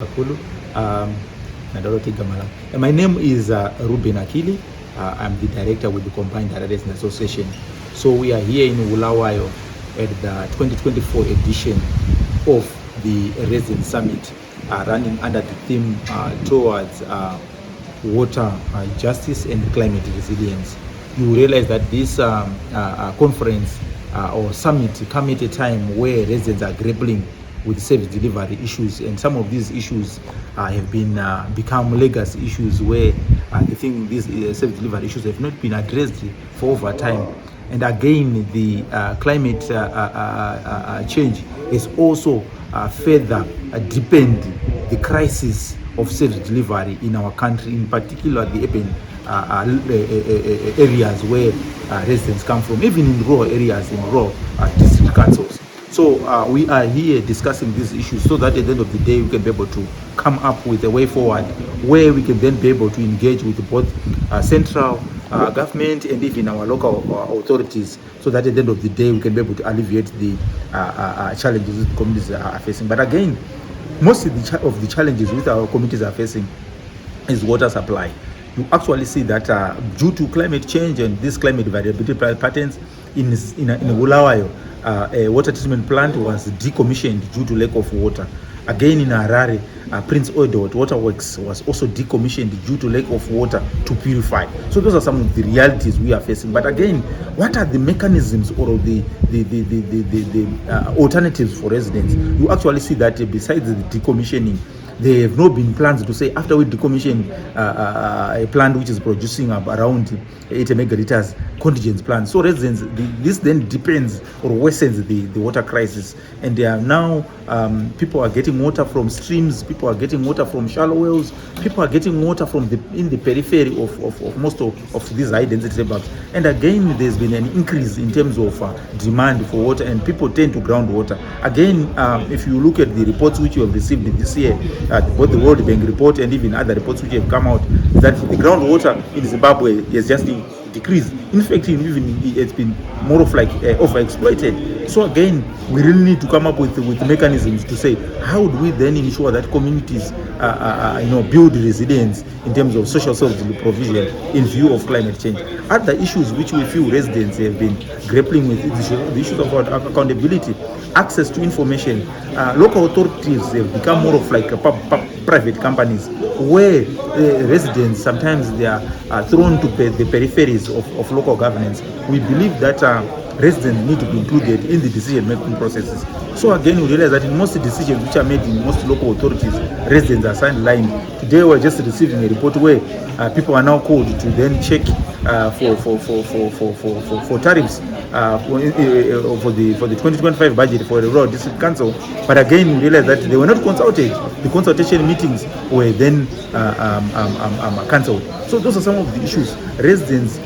Akulu, um, my name is Reuben Akili. I'm the director with the Combined Harare Association. So we are here in Bulawayo at the 2024 edition of the Resident Summit, running under the theme towards water justice and climate resilience. You realize that this conference or summit come at a time where residents are grappling with service delivery issues, and some of these issues have been become legacy issues where I think these service delivery issues have not been addressed for over time. And again, the climate change is also further deepened the crisis of service delivery in our country, in particular the urban areas where residents come from, even in rural areas, in rural district councils. So we are here discussing these issues so that at the end of the day we can be able to come up with a way forward where we can then be able to engage with both central government and even our local authorities, so that at the end of the day we can be able to alleviate the challenges that communities are facing. But again, most of the challenges which our communities are facing is water supply. You actually see that due to climate change and this climate variability patterns in Bulawayo, a water treatment plant was decommissioned due to lack of water. Again in Harare, Prince Edward Waterworks was also decommissioned due to lack of water to purify. So those are some of the realities we are facing. But again, what are the mechanisms or the alternatives for residents? You actually see that besides the decommissioning, there have not been plans to say after we decommission a plant which is producing around 80 megaliters contingent plant. So residents, this then depends or worsens the water crisis. And there are now people are getting water from streams, people are getting water from shallow wells, people are getting water from in the periphery of most of these high density suburbs. And again, there's been an increase in terms of demand for water, and people tend to groundwater. Again, if you look at the reports which you have received this year, both the World Bank report and even other reports which have come out, that the groundwater in Zimbabwe has just decreased. In fact, even it's been more of like overexploited. So again, we really need to come up with mechanisms to say how do we then ensure that communities build resilience in terms of social service provision in view of climate change. Other issues which we feel residents have been grappling with is the issues of accountability, access to information. Local authorities have become more of like private companies where residents sometimes they are thrown to the peripheries of local governance. We believe that residents need to be included in the decision-making processes. So again, we realize that in most decisions which are made in most local authorities, residents are sidelined. Today we're just receiving a report where people are now called to then check for tariffs for the 2025 budget for the rural district council. But again, we realize that they were not consulted. The consultation meetings were then cancelled. So those are some of the issues. Residents,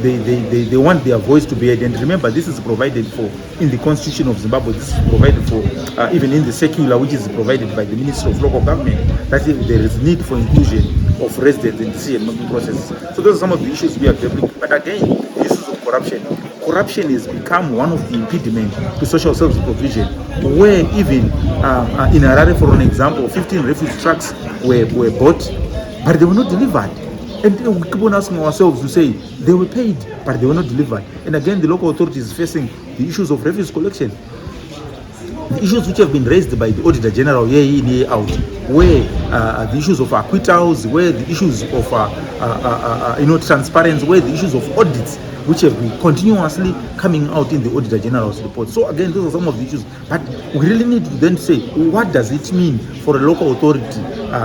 they want their voice to be heard. And remember, this is provided for in the Constitution of Zimbabwe. This is provided for even in the circular, which is provided by the Ministry of Local Government, that if there is need for inclusion of residents in decision-making processes. So those are some of the issues we are dealing. But again, the issues of corruption. Corruption has become one of the impediments to social service provision, where even in Harare, for an example, 15 refuse trucks were bought, but they were not delivered. And we keep on asking ourselves to say they were paid, but they were not delivered. And again, the local authorities facing the issues of refuse collection, the issues which have been raised by the Auditor General year in, year out, where the issues of acquittals, where the issues of transparency, where the issues of audits, which have been continuously coming out in the Auditor General's report. So again, those are some of the issues. But we really need to then say, what does it mean for a local authority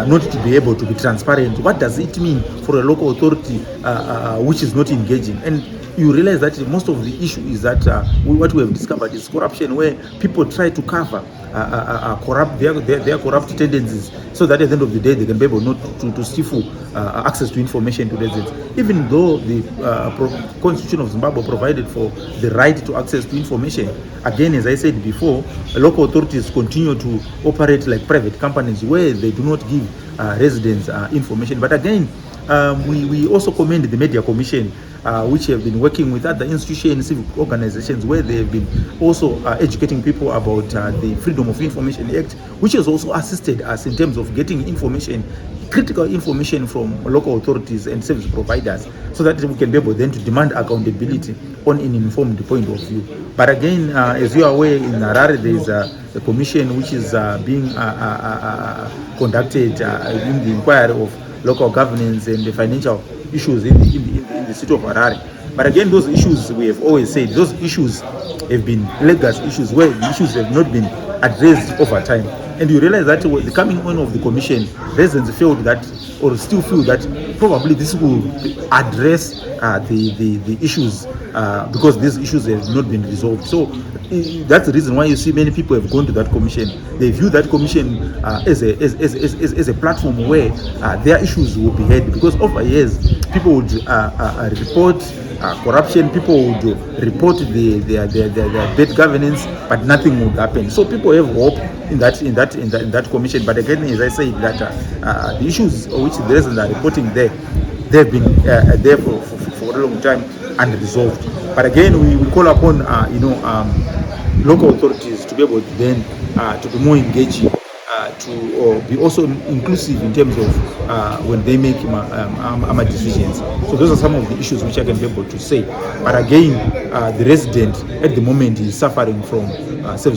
not to be able to be transparent? What does it mean for a local authority which is not engaging? And you realize that most of the issue is that what we have discovered is corruption, where people try to cover their corrupt tendencies, so that at the end of the day they can be able not to stifle access to information to residents. Even though the Constitution of Zimbabwe provided for the right to access to information, again, as I said before, local authorities continue to operate like private companies where they do not give residents information. But again, we also commend the Media Commission which have been working with other institutions, civic organizations, where they have been also educating people about the Freedom of Information Act, which has also assisted us in terms of getting information, critical information from local authorities and service providers, so that we can be able then to demand accountability on an informed point of view. But again, as you are aware, in Harare there is a commission which is being conducted in the inquiry of local governance and the financial issues in the city of Harare. But again, those issues, we have always said, those issues have been legacy issues where the issues have not been addressed over time. And you realize that with the coming on of the commission, residents felt that, or still feel that, probably this will address the issues because these issues have not been resolved. So that's the reason why you see many people have gone to that commission. They view that commission as a platform where their issues will be heard, because over years people would report corruption, people would report their bad governance, but nothing would happen. So people have hope in that commission. But again, as I say, that the issues which the residents are reporting there, they've been there for a long time and resolved. But again, we call upon local authorities to be able to then to be more engaging, to be also inclusive in terms of when they make decisions. So those are some of the issues which I can be able to say. But again, the resident at the moment is suffering from service